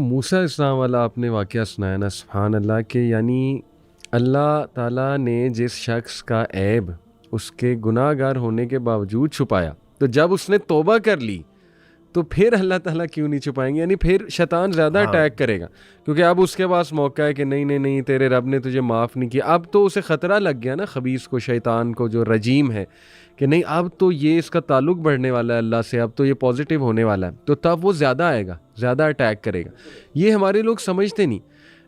मूसा इस्लाम वाला आपने वाक़या सुनाया ना, सुभान अल्लाह के, यानी अल्लाह ताला ने जिस शख्स का ऐब उसके गुनाहगार होने के बावजूद छुपाया, तो जब उसने तौबा कर ली तो फिर अल्लाह ताला क्यों नहीं छुपाएंगे? यानी फिर शैतान ज़्यादा हाँ। अटैक करेगा, क्योंकि अब उसके पास मौका है कि नहीं नहीं नहीं, तेरे रब ने तुझे माफ़ नहीं किया। अब तो उसे ख़तरा लग गया ना, खबीस को, शैतान को, जो रजीम है, कि नहीं अब तो ये इसका ताल्लुक बढ़ने वाला है अल्लाह से, अब तो ये पॉजिटिव होने वाला है, तो तब वो ज़्यादा आएगा, ज़्यादा अटैक करेगा। ये हमारे लोग समझते नहीं।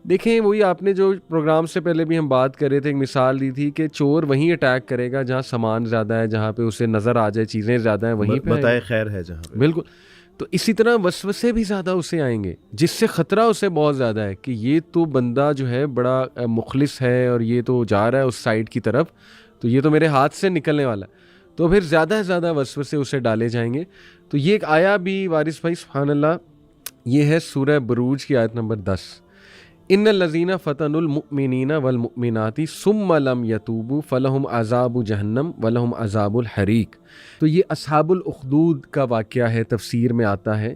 देखें, वही आपने जो प्रोग्राम से पहले भी हम बात कर रहे थे, एक मिसाल दी थी कि चोर वहीं अटैक करेगा जहाँ सामान ज़्यादा है, जहाँ पे उसे नज़र आ जाए चीज़ें ज़्यादा हैं, वहीं पे बताए आएगा। खैर है जहाँ पे। बिल्कुल। तो इसी तरह वसवसे भी ज़्यादा उसे आएंगे, जिससे ख़तरा उसे बहुत ज़्यादा है कि ये तो बंदा जो है बड़ा मुखलिस है और ये तो जा रहा है उस साइड की तरफ, तो ये तो मेरे हाथ से निकलने वाला है, तो फिर ज़्यादा से ज़्यादा वसवसे उसे डाले जाएंगे। तो ये एक आया भी वारिस भाई, सुभान अल्लाह, ये है सूरह बुरूज की आयत नंबर 10। इन्नल लज़ीना फ़तनुल मुमिनीना वल मुमिनाती सुम्मा लम यतूबू फ़लहुम अज़ाबु जहन्नम वलहुम अज़ाबुल हरीक। तो ये असहाबुल उखदूद का वाक़या है, तफसीर में आता है।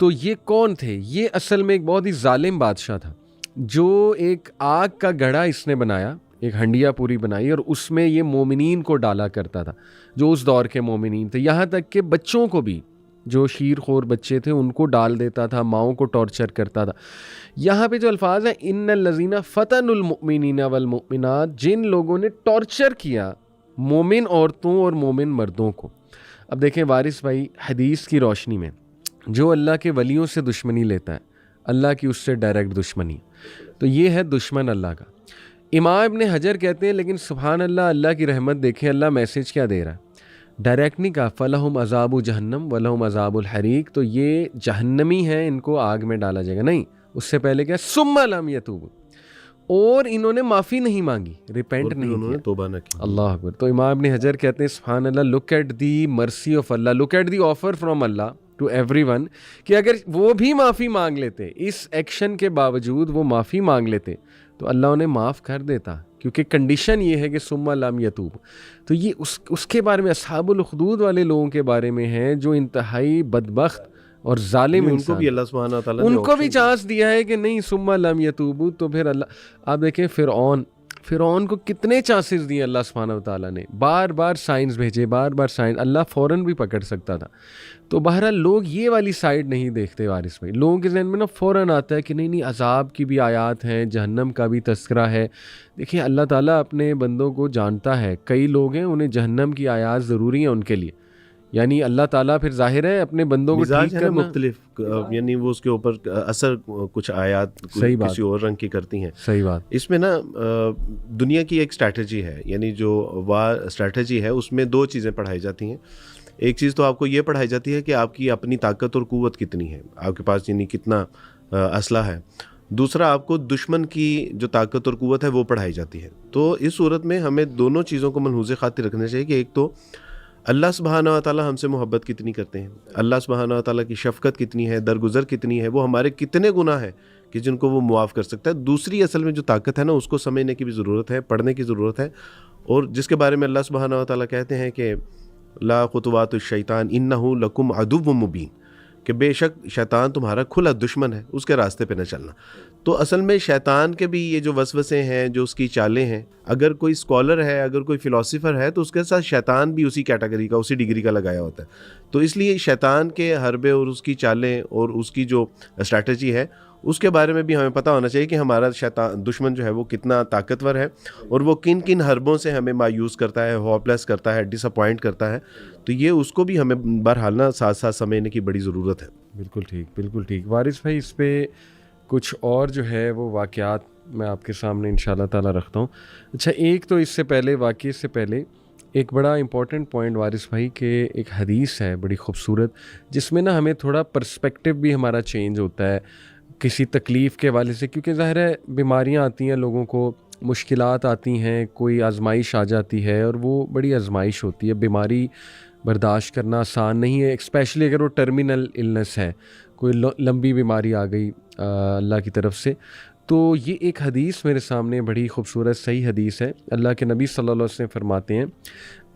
तो ये कौन थे? ये असल में एक बहुत ही ज़ालिम बादशाह था, जो एक आग का गढ़ा इसने बनाया, एक हंडिया पूरी बनाई, और उसमें ये मोमिनीन को डाला करता था, जो उस दौर के मोमिनीन थे। यहाँ तक कि बच्चों को भी, जो शीर खोर बच्चे थे, उनको डाल देता था, माओं को टॉर्चर करता था। यहाँ पे जो अल्फाज है, इन्नल लज़ीना फ़तनुल मुमिनीना वल मुमिनात, जिन लोगों ने टॉर्चर किया मोमिन औरतों और मोमिन मर्दों को। अब देखें वारिस भाई, हदीस की रोशनी में जो अल्लाह के वलियों से दुश्मनी लेता है, अल्लाह की उससे डायरेक्ट दुश्मनी, तो ये है दुश्मन अल्लाह का। इमाम इब्न हजर कहते हैं, लेकिन सुभान अल्लाह, अल्लाह की रहमत देखें, अल्लाह मैसेज क्या दे रहा है, डायरेक्ट नहीं कहा फ़लहुम अज़ाबु जहन्नम वलहुम अज़ाबुल हरीक, तो ये जहन्नमी है, इनको आग में डाला जाएगा, नहीं। उससे पहले क्या, सुम्मा लम यतूबू, और इन्होंने माफ़ी नहीं मांगी, रिपेंट नहीं उन्होंने किया। तौबा न की। अल्लाह अकबर। तो इमाम इब्न हजर कहते हैं, सुभान अल्लाह, look at the mercy of अल्लाह, look at the offer from अल्लाह टू एवरीवन, कि अगर वो भी माफ़ी मांग लेते, इस एक्शन के बावजूद वो माफ़ी मांग लेते, तो अल्लाह उन्हें माफ़ कर देता, क्योंकि कंडीशन ये है कि सुम्मा लम यतूब। तो ये उसके बारे में, असहाबुल उखदूद वाले लोगों के बारे में है, जो इंतहाई बदबख्त और जालिम उनको इंसान, भी अल्लाह सुब्हाना व तआला ने उनको भी ऑप्शन दिया। चांस दिया है कि नहीं सुम्मा लम यतूबू। तो फिर अल्लाह, आप देखें फ़िरौन को कितने चांसेस दिए अल्लाह सुब्हानहू व तआला ने, बार बार साइंस भेजे, बार बार साइंस, अल्लाह फ़ौरन भी पकड़ सकता था। तो बहरहाल लोग ये वाली साइड नहीं देखते वारिस भाई, लोगों के जहन में ना फ़ौरन आता है कि नहीं नहीं, अजाब की भी आयात हैं, जहन्नम का भी तस्करा है। देखिए, अल्लाह ताला अपने बंदों को जानता है, कई लोग हैं उन्हें जहन्नम की आयात ज़रूरी है उनके लिए, यानी अल्लाह ताला फिर ज़ाहिर है अपने बंदों को मिजाज ठीक है ना करना। मुख्तलिफ, यानी वो उसके ऊपर असर कुछ आयात सही बात, किसी और रंग की करती हैं। सही बात। इसमें ना दुनिया की एक स्ट्रैटेजी है, यानी जो वार स्ट्रैटेजी है उसमें दो चीज़ें पढ़ाई जाती हैं। एक चीज़ तो आपको ये पढ़ाई जाती है कि आपकी अपनी ताकत और क़ुव्वत कितनी है, आपके पास यानी कितना असला है। दूसरा, आपको दुश्मन की जो ताकत और क़ुव्वत है वो पढ़ाई जाती है। तो इस सूरत में हमें दोनों चीज़ों को मलहूज़ खातिर रखना चाहिए कि एक तो अल्लाह सुब्हाना व तआला हमसे मोहब्बत कितनी करते हैं, अल्लाह सुब्हाना व तआला की शफ़क़त कितनी है, दरगुज़र कितनी है, वो हमारे कितने गुनाह हैं कि जिनको वो मुआफ़ कर सकता है। दूसरी असल में जो ताकत है ना, उसको समझने की भी ज़रूरत है, पढ़ने की ज़रूरत है, और जिसके बारे में अल्लाह सुब्हाना व तआला कहते हैं कि ला खुतवातुश शैतान इन्नहु लकुम अदुव्वुम मुबीन, कि बेशक शैतान तुम्हारा खुला दुश्मन है, उसके रास्ते पे न चलना। तो असल में शैतान के भी ये जो वसवसे हैं, जो उसकी चालें हैं, अगर कोई स्कॉलर है, अगर कोई फ़िलासफ़र है, तो उसके साथ शैतान भी उसी कैटेगरी का, उसी डिग्री का लगाया होता है। तो इसलिए शैतान के हरबे और उसकी चालें और उसकी जो स्ट्रैटेजी है, उसके बारे में भी हमें पता होना चाहिए कि हमारा शैतान दुश्मन जो है वो कितना ताकतवर है, और वो किन किन हरबों से हमें मायूस करता है, होपलेस करता है, डिसअपॉइंट करता है। तो ये उसको भी हमें बहरहाल ना साथ साथ समझने की बड़ी ज़रूरत है। बिल्कुल ठीक, बिल्कुल ठीक। वारिस भाई, इस पे कुछ और जो है वो वाक़यात मैं आपके सामने इंशाल्लाह ताला रखता हूँ। अच्छा, एक तो इससे पहले, वाक़ये से पहले एक बड़ा इम्पॉर्टेंट पॉइंट वारिस भाई, के एक हदीस है बड़ी खूबसूरत, जिसमें ना हमें थोड़ा पर्सपेक्टिव भी हमारा चेंज होता है किसी तकलीफ़ के हवाले से, क्योंकि ज़ाहिर है बीमारियाँ आती हैं, लोगों को मुश्किलात आती हैं, कोई आजमाइश आ जाती है, और वो बड़ी आजमाइश होती है। बीमारी बर्दाश्त करना आसान नहीं है, स्पेशली अगर वो टर्मिनल इलनेस है, कोई लंबी बीमारी आ गई अल्लाह की तरफ से। तो ये एक हदीस मेरे सामने बड़ी खूबसूरत सही हदीस है। अल्लाह के नबी सल्लल्लाहु अलैहि वसल्लम फरमाते हैं,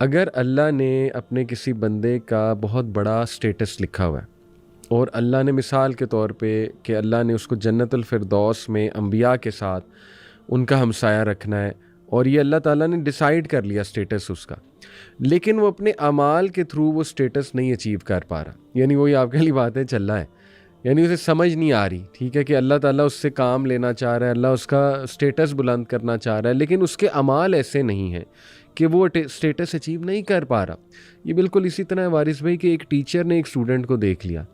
अगर अल्लाह ने अपने किसी बंदे का बहुत बड़ा स्टेटस लिखा हुआ है, और अल्लाह ने मिसाल के तौर पे कि अल्लाह ने उसको जन्नतुल फिरदौस में अंबिया के साथ उनका हमसाया रखना है, और ये अल्लाह ताला ने डिसाइड कर लिया स्टेटस उसका, लेकिन वो अपने अमाल के थ्रू वो स्टेटस नहीं अचीव कर पा रहा। यानी वही आपके लिए बात है, चल रहा है, यानी उसे समझ नहीं आ रही, ठीक है, कि अल्लाह ताला उससे काम लेना चाह रहा है, अल्लाह उसका स्टेटस बुलंद करना चाह रहा है, लेकिन उसके अमाल ऐसे नहीं हैं कि वो स्टेटस अचीव नहीं कर पा रहा। ये बिल्कुल इसी तरह है वारिस भाई कि एक टीचर ने एक स्टूडेंट को देख लिया,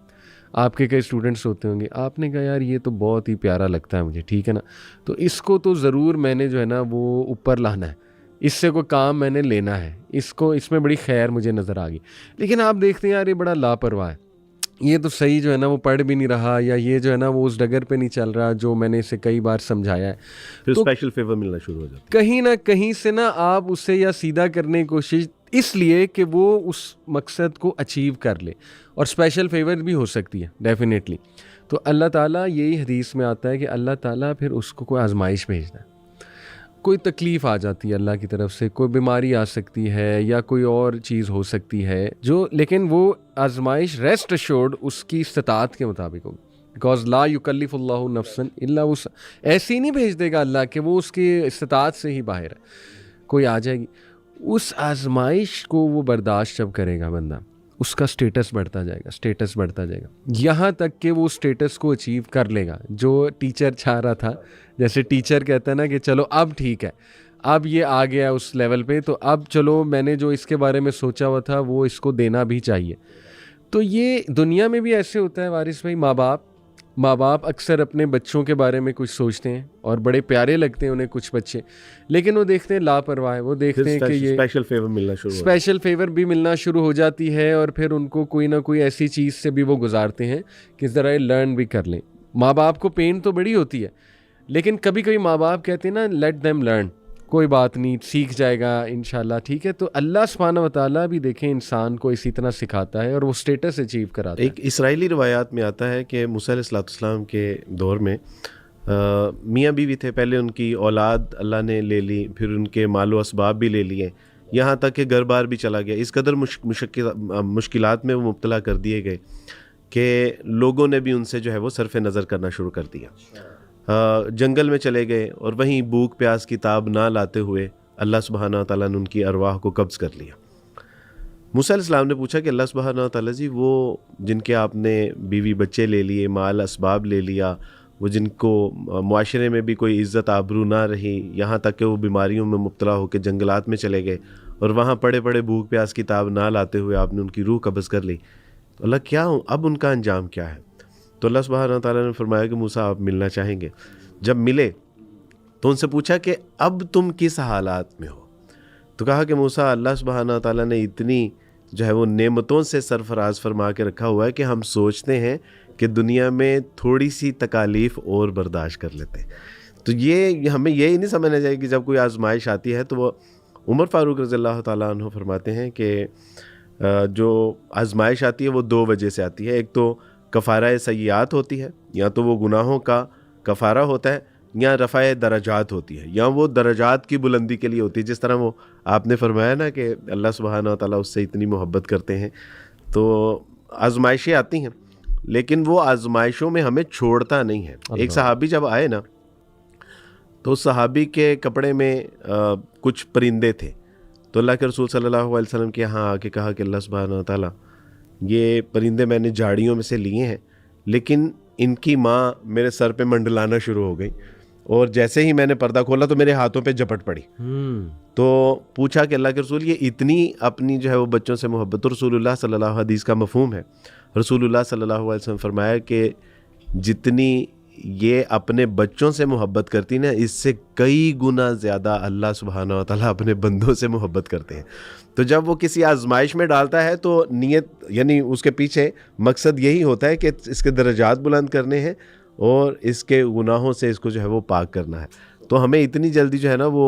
आपके कई स्टूडेंट्स होते होंगे, आपने कहा यार ये तो बहुत ही प्यारा लगता है मुझे, ठीक है ना, तो इसको तो ज़रूर मैंने जो है ना वो ऊपर लाना है, इससे कोई काम मैंने लेना है, इसको इसमें बड़ी खैर मुझे नज़र आ गई। लेकिन आप देखते हैं यार ये बड़ा लापरवाह है, ये तो सही जो है ना वो पढ़ भी नहीं रहा, या ये जो है ना वो उस डगर पे नहीं चल रहा जो मैंने इसे कई बार समझाया है, फिर तो स्पेशल फेवर मिलना शुरू हो जाता है। कहीं ना कहीं से ना आप उसे या सीधा करने की कोशिश, इसलिए कि वो उस मकसद को अचीव कर ले, और स्पेशल फेवर भी हो सकती है डेफिनेटली। तो अल्लाह ताला, यही हदीस में आता है कि अल्लाह ताला फिर उसको कोई आजमाइश भेजता है, कोई तकलीफ़ आ जाती है अल्लाह की तरफ से, कोई बीमारी आ सकती है या कोई और चीज़ हो सकती है जो, लेकिन वो आजमाइश रेस्ट अश्योर्ड उसकी इस्तिताअत के मुताबिक होगी, बिकॉज ला युकल्लिफुल्लाहु नफ्सन इल्ला वुस, ऐसे ही नहीं भेज देगा अल्लाह कि वो उसकी इस्तिताअत से ही बाहर है, कोई आ जाएगी। उस आजमाइश को वो बर्दाश्त जब करेगा बंदा, उसका स्टेटस बढ़ता जाएगा, स्टेटस बढ़ता जाएगा, यहाँ तक कि वो स्टेटस को अचीव कर लेगा जो टीचर चाह रहा था। जैसे टीचर कहता है ना कि चलो अब ठीक है, अब ये आ गया उस लेवल पे, तो अब चलो मैंने जो इसके बारे में सोचा हुआ था वो इसको देना भी चाहिए। तो ये दुनिया में भी ऐसे होता है वारिस भाई, माँ बाप अक्सर अपने बच्चों के बारे में कुछ सोचते हैं और बड़े प्यारे लगते हैं उन्हें कुछ बच्चे, लेकिन वो देखते हैं लापरवाह है, वो देखते हैं कि ये स्पेशल फेवर मिलना शुरू स्पेशल फेवर भी मिलना शुरू हो जाती है, और फिर उनको कोई ना कोई ऐसी चीज़ से भी वो गुजारते हैं कि ज़रा ये लर्न भी कर लें। माँ बाप को पेन तो बड़ी होती है, लेकिन कभी कभी माँ बाप कहते हैं ना लेट देम लर्न, कोई बात नहीं, सीख जाएगा इंशाल्लाह, ठीक है। तो अल्लाह सुब्हानहू व तआला भी देखें इंसान को इसी तरह सिखाता है और वो स्टेटस अचीव कराता है। एक इसराइली रवायात में आता है कि मूसा अलैहिस्सलाम के दौर में मियाँ बीवी थे, पहले उनकी औलाद अल्लाह ने ले ली, फिर उनके मालो असबाब भी ले लिए, यहाँ तक कि घर बार भी चला गया। इस कदर मुश्किलात में वो मुब्तला कर दिए गए कि लोगों ने भी उनसे जो है वो सरफ नज़र करना शुरू कर दिया। जंगल में चले गए और वहीं भूख प्यास की ताब ना लाते हुए अल्लाह सुब्हानहू व तआला ने उनकी अरवाह को कब्ज़ कर लिया। मूसा अलैहिस्सलाम ने पूछा कि अल्लाह सुब्हानहू व तआला जी, वो जिनके आपने बीवी बच्चे ले लिए, माल असबाब ले लिया, वो जिनको मुआशरे में भी कोई इज़्ज़त आबरू ना रही, यहाँ तक कि वो बीमारियों में मुब्तला होकर जंगलात में चले गए और वहाँ पड़े पड़े भूख प्यास की ताब ना लाते हुए आपने उनकी रूह कब्ज़ कर ली, तो अल्लाह क्या अब उनका अंजाम क्या है? तो अल्लाह सुब्हानहू व तआला ने फरमाया कि मूसा आप मिलना चाहेंगे? जब मिले तो उनसे पूछा कि अब तुम किस हालात में हो? तो कहा कि मूसा, अल्लाह सुब्हानहू व तआला ने इतनी जो है वो नेमतों से सरफराज फरमा के रखा हुआ है कि हम सोचते हैं कि दुनिया में थोड़ी सी तकालीफ और बर्दाश्त कर लेते हैं। तो ये हमें यही नहीं समझना चाहिए कि जब कोई आजमाइश आती है तो वो, उमर फारूक रज़ियल्लाहु तआला अन्हु फरमाते हैं कि जो आजमाइश आती है वो दो वजह से आती है। एक तो कफ़ारा सय्यात होती है, या तो वो गुनाहों का कफ़ारा होता है, या रफ़ा दरजात होती है, या वो दरजात की बुलंदी के लिए होती है। जिस तरह वो आपने फरमाया ना कि अल्लाह सुब्हानहू व तआला उससे इतनी मोहब्बत करते हैं, तो आजमाइशें आती हैं लेकिन वो आजमाइशों में हमें छोड़ता नहीं है। एक सहाबी जब आए ना, तो सहाबी के कपड़े में कुछ परिंदे थे, तो अल्लाह के रसूल सल्लल्लाहु अलैहि वसल्लम के यहाँ आके कहा कि अल्लाह सुब्हानहू व तआला, ये परिंदे मैंने झाड़ियों में से लिए हैं, लेकिन इनकी माँ मेरे सर पे मंडलाना शुरू हो गई, और जैसे ही मैंने पर्दा खोला तो मेरे हाथों पे झपट पड़ी। तो पूछा कि अल्लाह के रसूल, ये इतनी अपनी जो है वो बच्चों से मोहब्बत, तो रसूलुल्लाह सल्लल्लाहु हदीस का मफहूम है, रसूलुल्लाह सल्लल्लाहु अलैहि वसल्लम फरमाया कि जितनी ये अपने बच्चों से मोहब्बत करती ना, इससे कई गुना ज़्यादा अल्लाह सुब्हानहू व तआला अपने बंदों से मोहब्बत करते हैं। तो जब वो किसी आजमाइश में डालता है तो नीयत, यानी उसके पीछे मकसद यही होता है कि इसके दर्जात बुलंद करने हैं और इसके गुनाहों से इसको जो है वो पाक करना है। तो हमें इतनी जल्दी जो है ना वो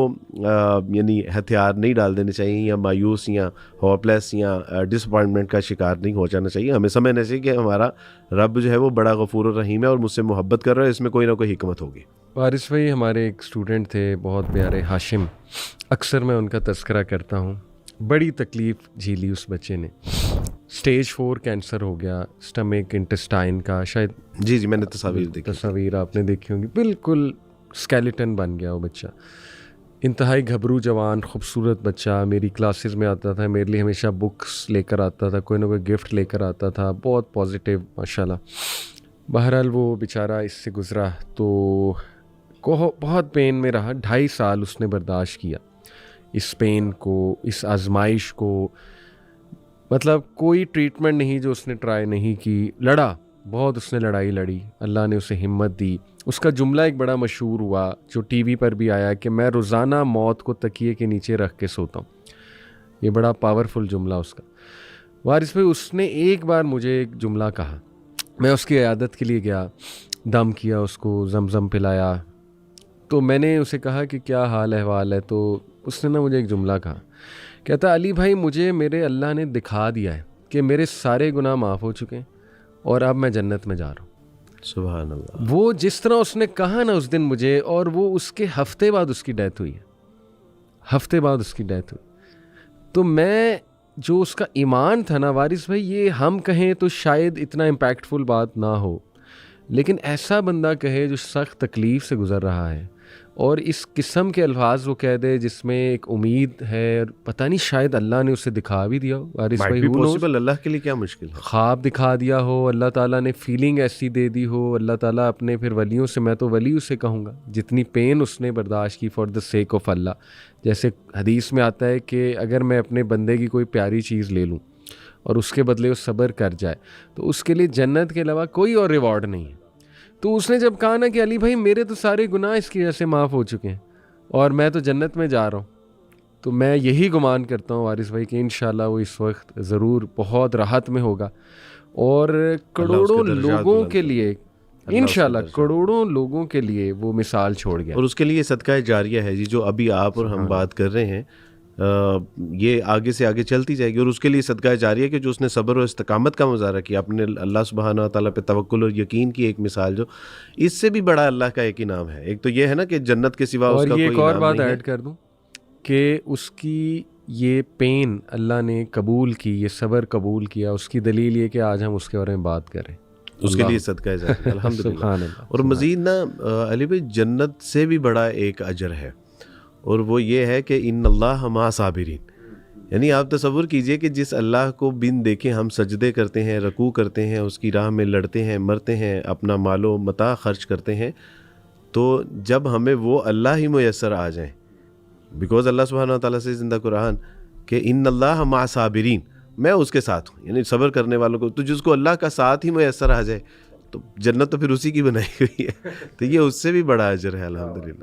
यानी हथियार नहीं डाल देने चाहिए, या मायूस या होपलेस या डिसअपॉइंटमेंट का शिकार नहीं हो जाना चाहिए। हमें समझना चाहिए कि हमारा रब जो है वो बड़ा गफूर और रहीम है और मुझसे मोहब्बत कर रहा है, इसमें कोई ना कोई हिकमत होगी। वारिस भाई हमारे एक स्टूडेंट थे बहुत प्यारे, हाशिम, अक्सर मैं उनका तस्करा करता हूँ, बड़ी तकलीफ़ झेली उस बच्चे ने। स्टेज 4 कैंसर हो गया स्टमक इंटेस्टाइन का, शायद जी जी, मैंने तस्वीर देखी। तस्वीर आपने देखी होंगी, बिल्कुल स्केलेटन बन गया वो बच्चा। इंतहाई घबरू जवान खूबसूरत बच्चा, मेरी क्लासेस में आता था, मेरे लिए हमेशा बुक्स लेकर आता था, कोई ना कोई गिफ्ट लेकर आता था, बहुत पॉजिटिव माशाल्लाह। बहरहाल वो बेचारा इससे गुज़रा तो बहुत पेन में रहा। 2.5 साल उसने बर्दाश्त किया इस पेन को, इस आजमाइश को। मतलब कोई ट्रीटमेंट नहीं जो उसने ट्राई नहीं की, लड़ा बहुत, उसने लड़ाई लड़ी, अल्लाह ने उसे हिम्मत दी। उसका जुमला एक बड़ा मशहूर हुआ जो टीवी पर भी आया कि मैं रोज़ाना मौत को तकिए के नीचे रख के सोता हूँ। ये बड़ा पावरफुल जुमला उसका। वारिस भाई उसने एक बार मुझे एक जुमला कहा, मैं उसकी इयादत के लिए गया, दम किया उसको, जमजम पिलाया, तो मैंने उसे कहा कि क्या हाल अहवाल है, तो उसने ना मुझे एक जुमला कहा, कहता अली भाई मुझे मेरे अल्लाह ने दिखा दिया है कि मेरे सारे गुनाह माफ़ हो चुके हैं और अब मैं जन्नत में जा रहा हूँ। सुभान अल्लाह। वो जिस तरह उसने कहा ना उस दिन मुझे, और वो उसके हफ्ते बाद उसकी डेथ हुई है, हफ्ते बाद उसकी डेथ हुई। तो मैं जो उसका ईमान था ना वारिस भाई, ये हम कहें तो शायद इतना इम्पैक्टफुल बात ना हो, लेकिन ऐसा बंदा कहे जो सख्त तकलीफ़ से गुज़र रहा है और इस किस्म के अल्फाज वो कह दे जिसमें एक उम्मीद है, पता नहीं शायद अल्लाह ने उसे दिखा भी दिया हो वारिस भाई, who knows? पॉसिबल, अल्लाह के लिए क्या मुश्किल है। ख्वाब दिखा दिया हो, अल्लाह ताला ने फीलिंग ऐसी दे दी हो, अल्लाह ताला अपने फिर वलियों से, मैं तो वली उसे कहूँगा, जितनी पेन उसने बर्दाश्त की फॉर द सेक ऑफ अल्लाह। जैसे हदीस में आता है कि अगर मैं अपने बंदे की कोई प्यारी चीज़ ले लूँ और उसके बदले वो सब्र कर जाए तो उसके लिए जन्नत के अलावा कोई और रिवॉर्ड नहीं है। तो उसने जब कहा ना कि अली भाई मेरे तो सारे गुनाह इसकी वजह से माफ़ हो चुके हैं और मैं तो जन्नत में जा रहा हूँ, तो मैं यही गुमान करता हूँ वारिस भाई कि इंशाल्लाह वो इस वक्त ज़रूर बहुत राहत में होगा और करोड़ों लोगों के लिए, इंशाल्लाह करोड़ों लोगों के लिए वो मिसाल छोड़ गया। और उसके लिए सदका जारिया है जी, जो अभी आप और हम बात कर रहे हैं, ये आगे से आगे चलती जाएगी। और उसके लिए सदका जारिया कि जो उसने सब्र और इस्तकामत का मुजाहरा किया, अपने अल्लाह सुब्हानहू व तआला पे तवक्कुल और यकीन की एक मिसाल, जो इससे भी बड़ा अल्लाह का एक इनाम है। एक तो ये है ना कि जन्नत के सिवा उसका कोई एक और बात नहीं ऐड कर दूं कि उसकी ये पेन अल्लाह ने कबूल की, ये सब्र कबूल किया, उसकी दलील ये कि आज हम उसके बारे में बात करें, उसके लिए सदका जारिया अल्हम्दुलिल्लाह। और मज़ीद ना अली भाई, जन्नत से भी बड़ा एक अजर है और वो ये है कि इन्नल्लाह मा साबिरीन। यानी आप तसव्वुर कीजिए कि जिस अल्लाह को बिन देखे हम सजदे करते हैं, रकू करते हैं, उसकी राह में लड़ते हैं, मरते हैं, अपना मालो मता खर्च करते हैं, तो जब हमें वो अल्लाह ही मुयस्सर आ जाए, बिकॉज अल्लाह सुब्हानहू व तआला से ज़िंदा कुरान कि इन्नल्लाह मा साबिरीन, मैं उसके साथ हूँ, यानी सब्र करने वालों को, तो जिसको अल्लाह का साथ ही मुयस्सर आ जाए तो जन्नत तो फिर उसी की बनाई हुई है। तो ये उससे भी बड़ा अजर है अल्हम्दुलिल्लाह।